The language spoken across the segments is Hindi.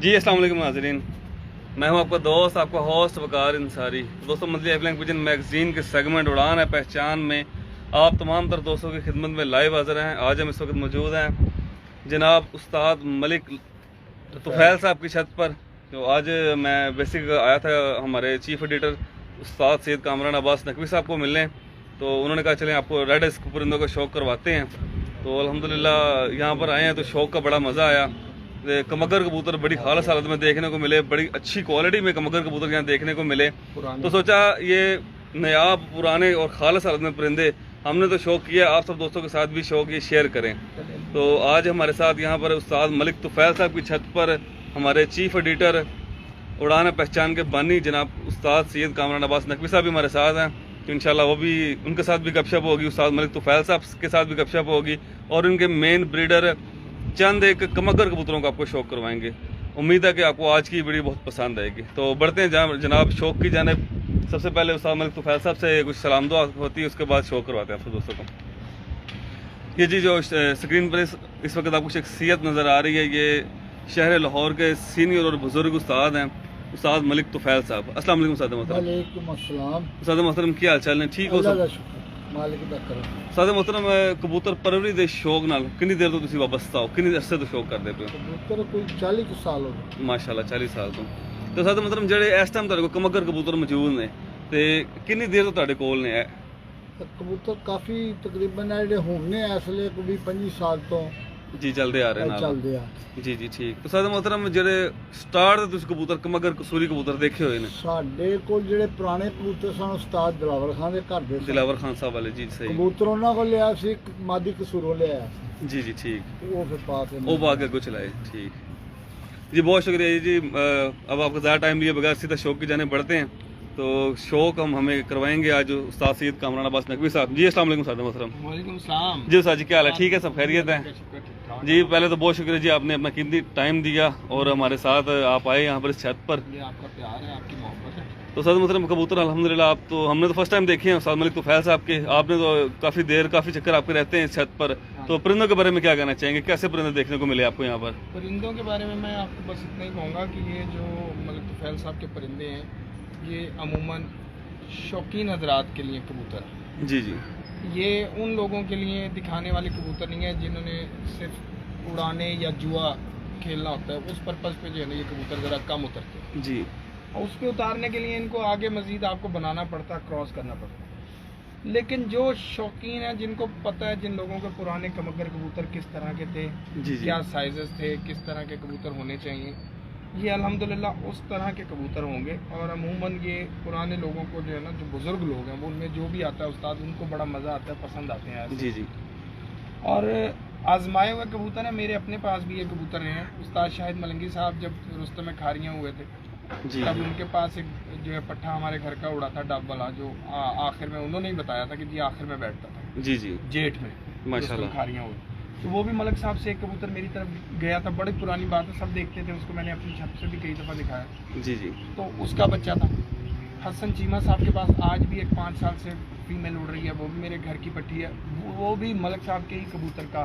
जी अस्सलाम वालेकुम नाज़रीन, मैं हूं आपका दोस्त, आपका होस्ट वकार अंसारी। दोस्तों, मंथली एफ्लाइंग पिजन मैगजीन के सेगमेंट उड़ान है पहचान में आप तमाम तर दोस्तों की खिदमत में लाइव हाजिर हैं। आज हम इस वक्त मौजूद हैं जनाब उस्ताद मलिक तुफैल साहब की छत पर। तो आज मैं बेसिक आया था हमारे चीफ एडिटर उस्ताद सैयद कामरान अब्बास नकवी साहब को मिलने, तो उन्होंने कहा चलें आपको रेड परिंदों का शौक़ करवाते हैं। तो अल्हम्दुलिल्लाह यहाँ पर आए हैं तो शौक़ का बड़ा मज़ा आया। कमगर कबूतर बड़ी खालस हालत में देखने को मिले, बड़ी अच्छी क्वालिटी में कमगर कबूतर यहाँ देखने को मिले। तो सोचा ये नयाब पुराने और खालस हालत में परिंदे हमने तो शौक़ किया, आप सब दोस्तों के साथ भी शौक़ ये शेयर करें। तो आज हमारे साथ यहाँ पर उस्ताद मलिक तुफैल साहब की छत पर हमारे चीफ एडिटर उड़ान पहचान के बानी जनाब उस्ताद सैयद कामरान अब्बास नकवी साहब भी हमारे साथ हैं। तो इंशाल्लाह वो भी उनके साथ भी गपशप होगी, उस्ताद मलिक तुफैल साहब के साथ भी गपशप होगी और उनके मेन ब्रीडर चंद एक कमगर कबूतरों का आपको शौक़ करवाएंगे। उम्मीद है कि आपको आज की वीडियो बहुत पसंद आएगी। तो बढ़ते हैं जनाब शौक़ की जानिब। सबसे पहले उस्ताद मलिक तुफैल साहब से कुछ सलाम दुआ होती है, उसके बाद शौक़ करवाते हैं आप दोस्तों को। ये जी जो स्क्रीन पर इस वक्त आपको शख्सियत नज़र आ रही है, ये शहर लाहौर के सीनियर और बुजुर्ग उस्ताद हैं उस्ताद मलिक तुफैल साहब। अस्सलाम वालेकुम उस्ताद मोहतरम। उस्ताद मोहतरम क्या हाल चाल है? ठीक हो सब? उस्ताद मोहतरम कबूतर परवरी दे शौक नाल कितनी देर तो तुसी वाबस्ता हो, कितनी अरसे तो शौक करदे पे हो? कबूतर कोई 40 साल हो गए माशाल्लाह 40 साल तो उस्ताद मोहतरम जेड़े इस टाइम तुहाडे कोल कमगर कबूतर मौजूद ने ते कितनी देर तो तुहाडे कोल ने? कबूतर काफ़ी तकरीबन है होने इसलिए कोई 25 साल तो जी चलते आ रहे चलते आ जी जी ठीक। तो उस्ताद मोहतरम जेड़े स्टार्ट ते तुसी कबूतर कमगर कसूरी कबूतर देखे हुए ने? साडे कोल जेड़े पुराने कबूतर सन उस्ताद दिलावर खान दे घर दे दिलावर खान साहब वाले जी सही कबूतर उन्हां को लिया सी, मादी कसूरों लिया जी जी ठीक। वो फिर पा के वो बाग को चलाए ठीक जी। बहुत शुक्रिया जी। अब आपका ज़्यादा टाइम लिए बगैर सीधा शौक की जाने बढ़ते हैं। तो शौक हमें करवाएंगे आज उस्ताद सैयद कामरान अब्बास नकवी साहब। जी अस्सलाम वालेकुम उस्ताद मोहतरम। वालेकुम सलाम जी उस्ताद जी क्या हाल है? ठीक है, सब खैरियत है जी। पहले तो बहुत शुक्रिया जी, आपने अपना कीमती टाइम दिया और हमारे साथ आप आए यहाँ पर इस छत पर। ये आपका प्यार है, आपकी मोहब्बत है। तो उस्ताद मोहतरम कबूतर अल्हम्दुलिल्लाह आप तो हमने तो फर्स्ट टाइम देखे हैं उस्ताद मलिक तुफैल साहब के। आपने तो काफ़ी देर काफ़ी चक्कर आपके रहते हैं इस छत पर। तो परिंदों के बारे में क्या कहना चाहेंगे? कैसे परिंदे देखने को मिले आपको यहाँ पर? परिंदों के बारे में मैं आपको बस इतना ही कहूँगा कि ये जो मलिक तुफैल साहब के परिंदे हैं ये अमूमन शौकीन हजरात के लिए कबूतर है। जी जी। ये उन लोगों के लिए दिखाने वाले कबूतर नहीं है जिन्होंने सिर्फ उड़ाने या जुआ खेलना होता है, उस पर्पज़ पे जो है ना ये कबूतर ज़रा कम उतरते हैं जी। और उस पर उतारने के लिए इनको आगे मज़ीद आपको बनाना पड़ता है, क्रॉस करना पड़ता है। लेकिन जो शौकीन है, जिनको पता है, जिन लोगों के पुराने कमगर कबूतर किस तरह के थे, जी जी। क्या साइजेस थे, किस तरह के कबूतर होने चाहिए, ये अल्हम्दुलिल्लाह उस तरह के कबूतर होंगे। और अमूमन ये पुराने लोगों को जो है ना, जो बुज़ुर्ग लोग हैं, वो उनमें जो भी आता है उस्ताद, उनको बड़ा मज़ा आता है, पसंद आते हैं जी जी। और आजमाए हुए कबूतर हैं। मेरे अपने पास भी ये कबूतर हैं। उस्ताद शाहिद मलंगी साहब जब रुस्तम में खारियाँ हुए थे जी तब उनके पास एक जो है पट्ठा हमारे घर का उड़ा था, डब वाला, जो आखिर में उन्होंने ही बताया था कि जी आखिर में बैठता था जी जी जेठ में माशाल्लाह। खारियाँ हुई तो वो भी मलिक साहब से एक कबूतर मेरी तरफ गया था। बड़ी पुरानी बात है, सब देखते थे उसको, मैंने अपनी छत से भी कई दफ़ा दिखाया। जी जी। तो उसका बच्चा था। हसन चीमा साहब के पास आज भी एक 5 साल से फीमेल उड़ रही है, वो भी मेरे घर की पट्टी है, वो भी मलिक साहब के ही कबूतर का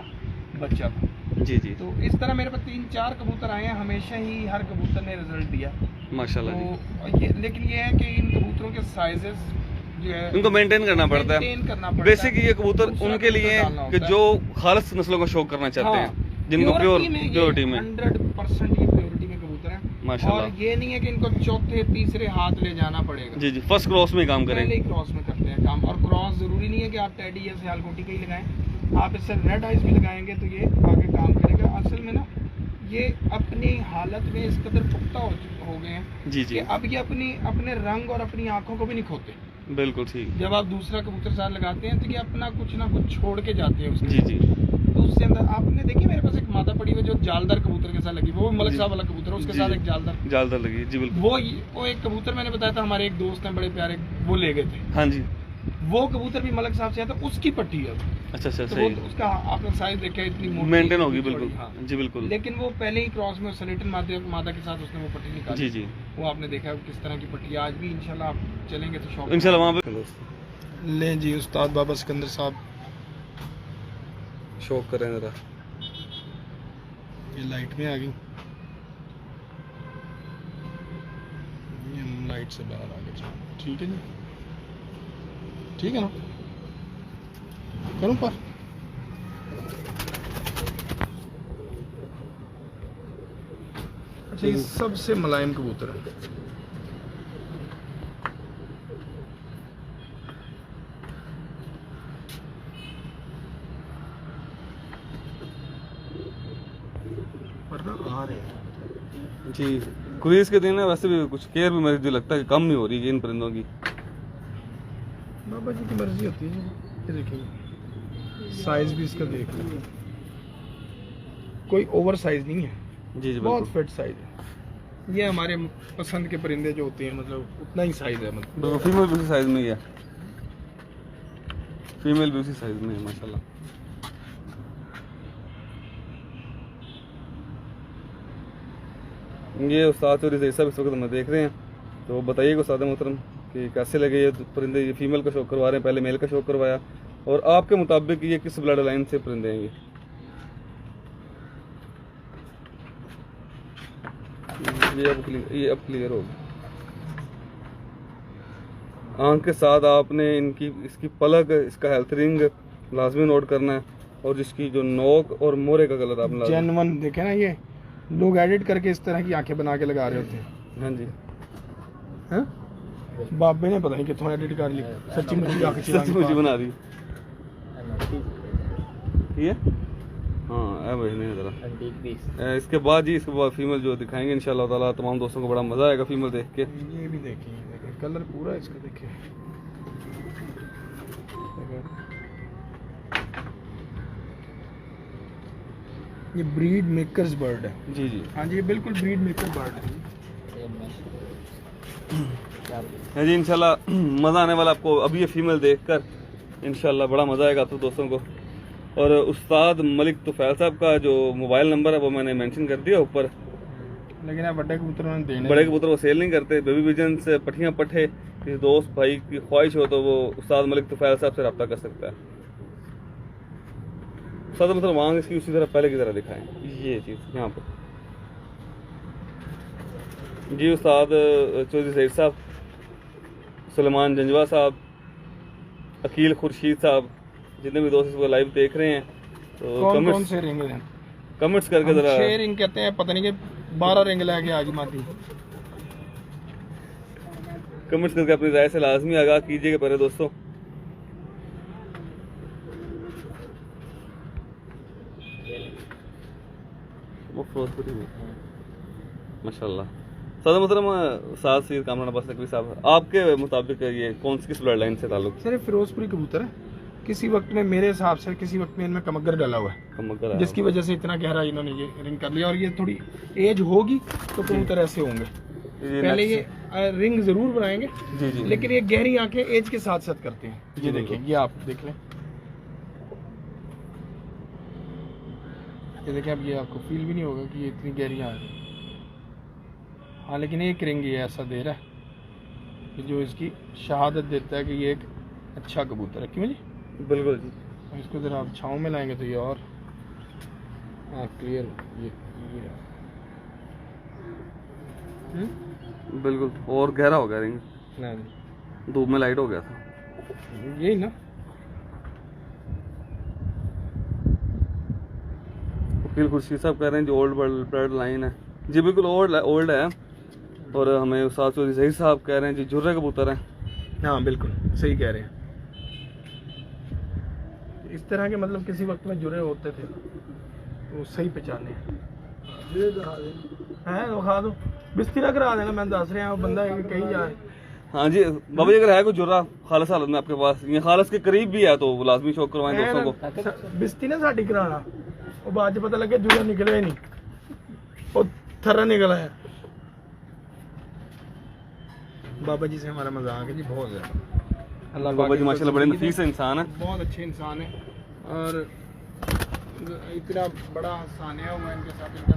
बच्चा था। जी जी। तो इस तरह मेरे पास 3-4 कबूतर आए हैं, हमेशा ही हर कबूतर ने रिजल्ट दिया माशाल्लाह तो ये। लेकिन ये है कि इन कबूतरों के साइजेस जो है इनको मेंटेन करना पड़ता है। बेसिक ये कबूतर उनके लिए कि जो खालिस नस्लों का शौक करना चाहते हैं, जिनको प्योरिटी में 100% ये प्योरिटी में कबूतर है माशाल्लाह। और ये नहीं है कि इनको चौथे तीसरे हाथ ले जाना पड़ेगा। जी जी, फर्स्ट क्रॉस में काम करें। पहले ही क्रॉस में करते हैं काम। और क्रॉस जरूरी नहीं है कि आप टेडी या सियालकोटी का ही लगाएं, आप इससे रेड आइज भी लगाएंगे तो ये आगे काम करेगा। असल में ना ये अपनी हालत में इस कदर पुख्ता हो गए हैं जी जी। कि अब ये अपने रंग और अपनी आंखों को भी नहीं खोते। बिल्कुल ठीक। जब आप दूसरा कबूतर साथ लगाते हैं तो ये अपना कुछ ना कुछ छोड़ के जाते हैं उसके। जी जी। तो उससे अंदर आपने देखिए मेरे पास एक मादा पड़ी हुई जो जालदार कबूतर के साथ लगी, वो मलिक साहब वाला कबूतर है, उसके साथ एक जालदार लगी। जी बिल्कुल। वो एक कबूतर मैंने बताया था, हमारे एक दोस्त हैं बड़े प्यारे, वो ले गए थे। हाँ जी। वो कबूतर भी मलिक साहब से आया था, उसकी पट्टी है। अच्छा अच्छा तो सही। उसका आपने साइज देखा, इतनी मोटी मेंटेन होगी थोड़ी, बिल्कुल। हाँ। जी बिल्कुल। लेकिन वो पहले ही क्रॉस में सलेटन मादा के साथ उसने वो पट्टी निकाली। जी जी। वो आपने देखा किस तरह की पट्टी। आज भी इंशाल्लाह आप चलेंगे तो शौक इंशाल्लाह वहाँ पे ले जी। उस्ताद बाबा सिकंदर साहब शौक करें जरा। ये लाइट में आ गई। गेट से बाहर आगे चलो। ठीक है जी, ठीक है ना, करूँ पर अच्छा, ये सबसे मुलायम कबूतर है। पर ना आ रहे हैं जी, क्रूज के दिन है, वैसे भी कुछ केयर भी मेरे जो लगता है कि कम नहीं हो रही है इन परिंदों की। बाबा जी की मर्जी होती है। ये देखिए साइज भी इसका देख लो, कोई ओवर साइज नहीं है, जी जी बहुत बिल्कुल, फिट साइज है। ये हमारे पसंद के परिंदे जो होते हैं, मतलब उतना ही साइज है, मतलब तो फीमेल भी उसी साइज में ही है, फीमेल भी उसी साइज में है माशाल्लाह। ये उस्ताद चौधरी जैसा इस वक्त हमें देख रहे हैं, तो बताइएगा उस्ताद मोहतरम कि कैसे लगे ये परिंदे। ये फीमेल का शौक करवा रहे हैं, पहले मेल का शौक करवाया, और आपके मुताबिक ये किस ब्लड लाइन से परिंदे हैं ये अब क्लियर हो गया। आंख के साथ आपने इनकी इसकी पलक, इसका हेल्थ रिंग लाजमी नोट करना है, और जिसकी जो नोक और मोरे का कलर आपने लाजमी। जेन्युइन देखे ना, ये लोग एडिट करके इस तरह की आंखें बना के लगा रहे होते हैं। हाँ जी, हैं? बाबे ने पता नहीं कितों एडिट कर ली, सच्ची मुच्ची आंखें सच मुझे बना दी ये। हाँ है भाई, नहीं जरा इसके बाद जी, इसके बाद फीमेल जो दिखाएंगे इंशाल्लाह ताला, तमाम दोस्तों को बड़ा मजा आएगा फीमेल देख के। ये भी देखिए, कलर पूरा इसका देखिए। ये ब्रीड मेकर्स बर्ड है। जी जी, हाँ जी, ये बिल्कुल ब्रीड मेकर बर्ड है। है जी, इंशाल्लाह मज़ा आने वाला आपको अभी ये फीमेल देखकर, इंशाल्लाह बड़ा मज़ा आएगा आप तो दोस्तों को। और उस्ताद मलिक तुफैल साहब का जो मोबाइल नंबर है वो मैंने मेंशन कर दिया ऊपर, लेकिन आप बड़े कबूतर उन्होंने देने बड़े कबूतर वो सेल नहीं करते। बेबी विजन से पट्टियाँ पट्ठे किसी दोस्त भाई की ख्वाहिश हो तो वो उस्ताद मलिक तुफैल साहब से रब्ता कर सकता है। उस्ताद मतलब मांग इसकी उसी तरह पहले की तरह दिखाएं, ये चीज़ यहाँ पर। जी उस्ताद चौधरी सईद साहब, सुलेमान जंजवा साहब, अकील खुर्शीद साहब, जितने भी दोस्त इसको लाइव देख रहे हैं तो कौन से रिंग हैं? कमेंट्स करके जरा 6 रिंग कहते हैं, पता नहीं कि 12 रिंग लेके आ गई माती। कमेंट्स करके अपनी राय से लाजमी आगाह कीजिएगा पहले दोस्तों। वो फिरोजपुरी में माशाल्लाह। सदर मोहतरम साद सईद कामरान अब्बास नकवी साहब, आपके मुताबिक ये कौन सी किस ब्लड लाइन से ताल्लुक? सर फिरोजपुरी कबूतर है, किसी वक्त में मेरे हिसाब से किसी वक्त में इनमें कमगर डाला हुआ है, कमकर आया जिसकी वजह से इतना गहरा इन्होंने ये रिंग कर लिया। और ये थोड़ी एज होगी तो कबूतर ऐसे होंगे। पहले ये रिंग जरूर बनाएंगे, जी जी, लेकिन ये गहरी आंखें एज के साथ साथ करते हैं। ये देखें, ये आप देख लें, ये देखें, अब ये आपको फील भी नहीं होगा कि ये इतनी गहरी आंख है। हाँ, लेकिन एक रिंग ये ऐसा दे रहा है कि जो इसकी शहादत देता है कि ये एक अच्छा कबूतर है। क्यों जी? बिल्कुल जी। और इसको जरा आप छाँव में लाएंगे तो ये और क्लियर ये बिल्कुल, और गहरा हो गया रिंग, नहीं धूप में लाइट हो गया था। यही ना। वकील खुर्शीद साहब कह रहे हैं जो ओल्ड ब्लड लाइन है, जी बिल्कुल ओल्ड है। और हमें उस्ताद चौधरी सईद साहब कह रहे हैं जी जुर्रे कबूतर हैं। हाँ बिल्कुल सही कह रहे हैं। इस तरह के मतलब किसी वक्त में जुड़े होते थे तो सही पहचाने हैं। दिखा दो, बिस्तर करा देना, मैं दस रहा हूँ, बंदा कहीं जाए। हाँ जी बाबा जी, अगर है कोई जुर्रा खालस हालत में आपके पास, ये खालस के करीब भी है तो लाजमी शौक करवाएं दोस्तों को। बिस्ती ना साड़ी कराना, वो बाद में पता लगे जुड़ा निकले ही नहीं, वो थर्रा निकला है। बाबा जी से हमारा मजाक है जी बहुत ज़्यादा। अल्लाह बाबा जी माशाल्लाह बड़े नफीस इंसान है, बहुत अच्छे इंसान है, और इतना बड़ा हंसाने हुआ इनके साथ। इनका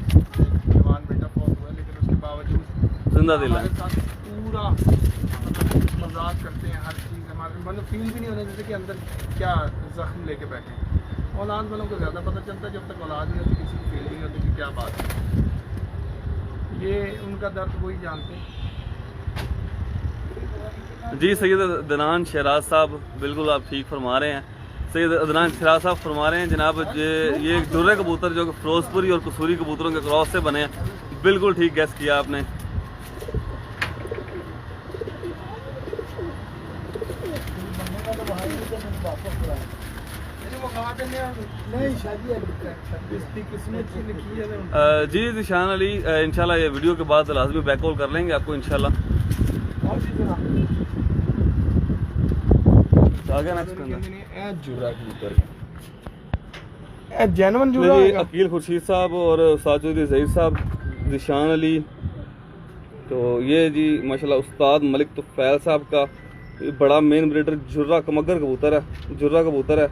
जवान बेटा फौत हुआ, लेकिन उसके बावजूद जिंदा दिल है, हमारे साथ पूरा मजाक करते हैं, हर चीज़ हमारे मतलब फील भी नहीं होने जैसे कि अंदर क्या जख्म लेके बैठे हैं। औलाद वालों को ज़्यादा पता चलता है, जब तक औलाद नहीं होती किसी को फील नहीं होती कि क्या बात है। ये उनका दर्द वही जानते हैं। जी सैयद अदनान शहराज साहब, बिल्कुल आप ठीक फरमा रहे हैं। सैयद अदनान शहराज साहब फरमा रहे हैं जनाब, ये एक दुर्रे कबूतर जो कि फिरोजपुरी और कसूरी कबूतरों के क्रॉस से बने हैं। बिल्कुल ठीक गैस किया आपने। जी निशान अली, इंशाल्लाह ये वीडियो के बाद लाजमी बैक कॉल कर लेंगे आपको इंशाल्लाह। आगे जेन्युइन जी अकील खुर्शीद साहब और साजुद्दीन ज़हीर साहब, निशान अली, तो ये जी माशाल्लाह उस्ताद मलिक तुफैल साहब का ये बड़ा मेन ब्रीडर जुर्रा कमगर कबूतर है, जुर्रा कबूतर है।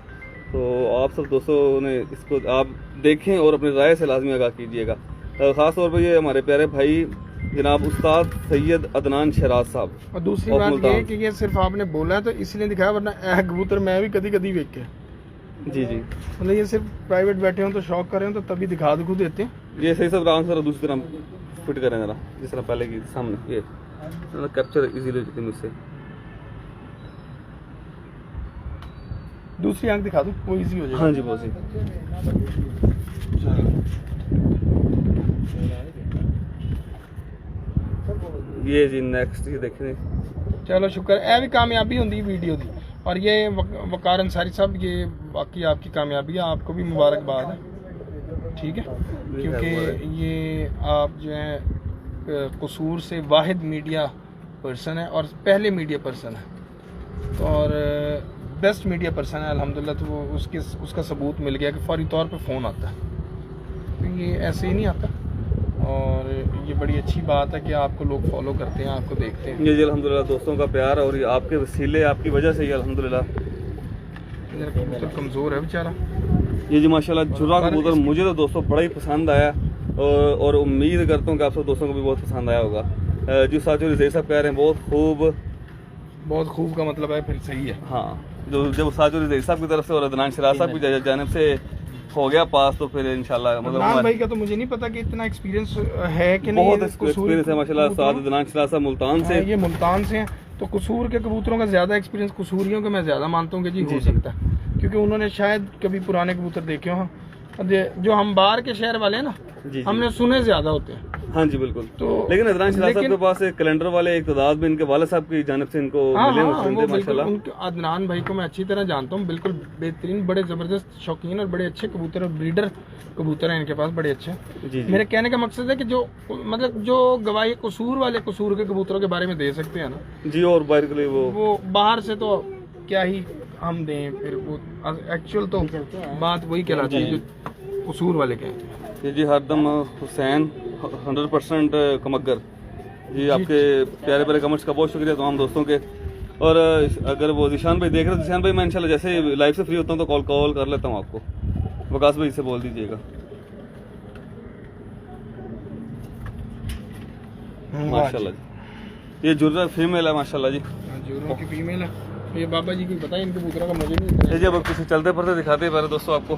तो आप सब दोस्तों ने इसको आप देखें और अपनी राय से लाजमी आगाह कीजिएगा। ख़ास तौर पर ये हमारे प्यारे भाई जनाब उस्ताद सैयद अदनान शहराज साहब। और दूसरी बात ये कि ये सिर्फ आपने बोला है तो इसलिए दिखाया, वरना कबूतर मैं भी कभी कभी वेख के जी जी मतलब ये सिर्फ प्राइवेट बैठे हो तो शौक करें तो तभी दिखा देते हैं। ये सही सब आराम से दूसरी तरह फिट करें जरा, जिस तरह पहले की सामने ये कैप्चर इजीली होती है मुझसे। दूसरी आंख दिखा दूं, वो इजी हो जाएगा। हाँ जी बहुत सी। ये जी नेक्स्ट ये देखें। चलो शुक्र है भी कामयाबी होंगी वीडियो दी। और ये वकार अंसारी साहब, ये बाकी आपकी कामयाबी है, आपको भी मुबारकबाद है, ठीक है, क्योंकि ये आप जो है कसूर से वाहिद मीडिया पर्सन है और पहले मीडिया पर्सन है और बेस्ट मीडिया पर्सन है अल्हम्दुलिल्लाह। तो वो उसका सबूत मिल गया कि फौरी तौर पे फ़ोन आता है, तो ये ऐसे ही नहीं आता। और ये बड़ी अच्छी बात है कि आपको लोग फॉलो करते हैं, आपको देखते हैं। ये जी अल्हम्दुलिल्लाह दोस्तों का प्यार और ये आपके वसीले, आपकी वजह से ही अल्हम्दुलिल्लाह। मेरा कबूतर कमज़ोर है बेचारा। ये जी माशाल्लाह जुर्रा कबूतर मुझे तो दोस्तों बड़ा ही पसंद आया और उम्मीद करता हूँ कि आप सब दोस्तों को भी बहुत पसंद आया होगा। जो साजो ज़हीर साहब कह रहे हैं बहुत खूब का मतलब है फिर सही है। हाँ, जो जब साजो ज़हीर साहब की तरफ से और अदनान शहराज साहब की जानिब से हो गया पास, तो फिर इंशाल्लाह मतलब भाई का तो मुझे नहीं पता कि इतना एक्सपीरियंस है कि नहीं। बहुत एक्सपीरियंस है माशाल्लाह। साद अदनान शहराज साहब मुल्तान से, ये मुल्तान से हैं, तो कसूर के कबूतरों का ज़्यादा एक्सपीरियंस कसूरियों का मैं ज़्यादा मानता हूँ कि जी हो सकता है, क्योंकि उन्होंने शायद कभी पुराने कबूतर देखे हों। जो हम बाहर के शहर वाले हैं ना, हमने सुने ज़्यादा होते हैं। हाँ जी बिल्कुल। तो लेकिन अदनान शहराज साहब के पास एक कैलेंडर वाले एक तादाद में इनके वालिद साहब की जानिब से इनको मिले हुए माशाल्लाह। अदनान भाई को मैं अच्छी तरह जानता हूँ, बिल्कुल बेहतरीन, बड़े ज़बरदस्त शौकीन और बड़े अच्छे कबूतर और ब्रीडर कबूतर हैं इनके पास, बड़े अच्छे। मेरे कहने का मकसद है कि जो मतलब जो गवाही कसूर वाले कसूर के कबूतरों के बारे में दे सकते हैं ना जी, और बाहर के लिए वो बाहर से तो क्या ही हम दें, फिर वो एक्चुअल तो बात वही कहलाती है जो कसूर वाले कहते हैं। जी हरदम हुसैन 100% कमगर जी, आपके प्यारे प्यारे कमेंट्स का बहुत शुक्रिया तमाम दोस्तों के। और अगर वो जिशान भाई देख रहे हैं, जिशान भाई मैं इंशाल्लाह जैसे लाइव से फ्री होता हूँ तो कॉल कर लेता हूँ आपको, वकास भाई से बोल दीजिएगा। माशाल्लाह जी, ये जुर्रा फीमेल है माशाल्लाह जी, जुर्रा की फीमेल है। ये बाबा जी को बताएं इनके कबूतरों का मुझे नहीं। जी अब किसी चलते फिरते दिखाते हैं पहले दोस्तों आपको।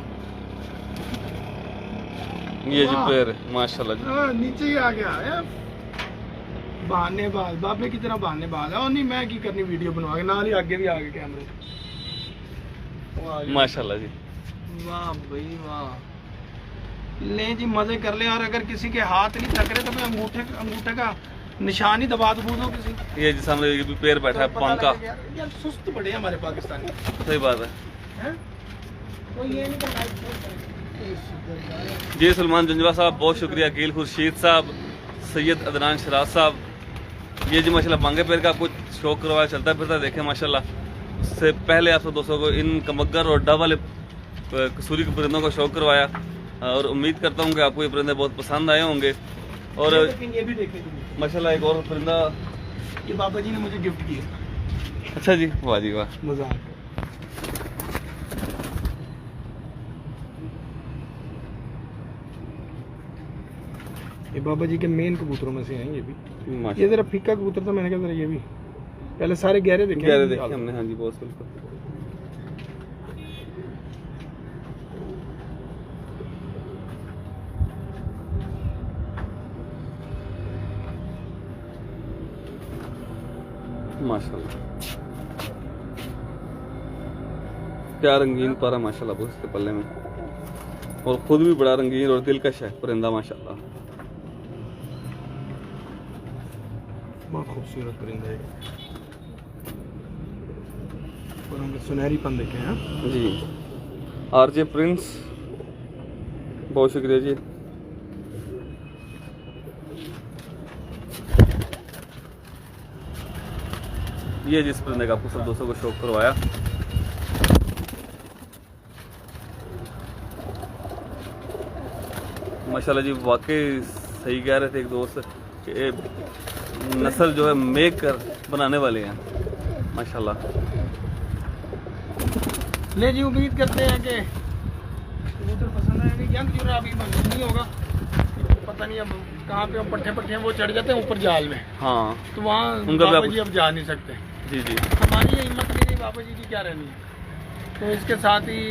ये जी पैर माशाल्लाह जी, नीचे ही आ गया है, बहानेबाज बाबे की तरह बहानेबाज है। और नहीं मैं की करनी वीडियो बनवा के नाल ही आगे भी आ गए कैमरे माशाल्लाह जी। वाह भाई वाह, ले जी मजे कर ले। और अगर किसी के हाथ नहीं थक रहे तो मैं अंगूठे का निशान ही दबा दूं किसी। ये जी सामने ये भी पैर बैठा है पंखा। यार सुस्त बड़े हैं हमारे पाकिस्तानी। सही बात है। तो ये नहीं जी सलमान जंजवा साहब बहुत शुक्रिया, अकील खुर्शीद साहब, सैयद अदनान शहराज साहब। ये जी माशाल्लाह मांगे पैर का कुछ शौक करवाया, चलता फिरता देखें माशाल्लाह। उससे पहले आप सब दोस्तों को इन कमगर और डब वाले कसूरी के परिंदों का शौक करवाया और उम्मीद करता हूँ कि आपको ये परिंदे बहुत पसंद आए होंगे। और ये भी देखें माशाल्लाह एक और परिंदा ये बाबा जी ने मुझे गिफ्ट किया। अच्छा जी, वाह जी वाह, मजा। ये बाबा जी के मेन कबूतरों में से हैं ये भी। ये जरा फीका कबूतर था, मैंने कहा जरा ये भी पहले सारे गहरे देखे हमने। हाँ जी बहुत बिल्कुल। माशाल्लाह, क्या रंगीन पारा माशाल्लाह बहुत इसके पल्ले में, और खुद भी बड़ा रंगीन और दिलकश है परिंदा माशाल्लाह। बहुत खूबसूरत परिंदा है और हम सुनहरी पन देखे हैं। जी आरजे प्रिंस, बहुत शुक्रिया जी। ये जिस परिंदे का आपको सब दोस्तों को शौक करवाया, माशाल्लाह जी, वाकई सही कह रहे थे एक दोस्त कि ये नस्ल जो है मेक कर बनाने वाले हैं माशाल्लाह। ले जी, उम्मीद करते हैं कि कबूतर पसंद आएंगे। क्या जुरा अभी नहीं होगा, पता नहीं अब कहाँ पे पट्टे पट्टे वो चढ़ जाते हैं ऊपर जाल में, हाँ तो वहाँ उनका भी बाबा आप- जी अब जा नहीं सकते। जी जी हमारी ये हिम्मत नहीं रही, बाबा जी की क्या रहनी है। तो इसके साथ ही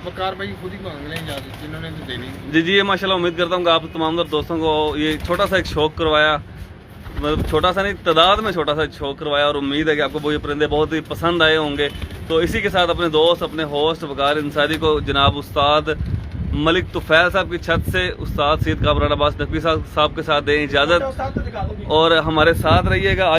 वकार भाई खुद ही मांग लें इजाज़त, जिन्होंने तो देनी है। जी जी, ये माशाल्लाह उम्मीद करता हूँ कि आप तमाम दोस्तों को ये छोटा सा एक शौक करवाया, मतलब छोटा सा नहीं, तादाद में छोटा सा शौक करवाया, और उम्मीद है कि आपको वो ये परिंदे बहुत ही पसंद आए होंगे। तो इसी के साथ अपने दोस्त, अपने होस्ट वकार इंसारी को जनाब उस्ताद मलिक तुफैल साहब की छत से उस्ताद सैयद कामरान अब्बास नकवी साहब के साथ दें इजाज़त, उस्ताद को दिखा दो। और हमारे साथ रहिएगा।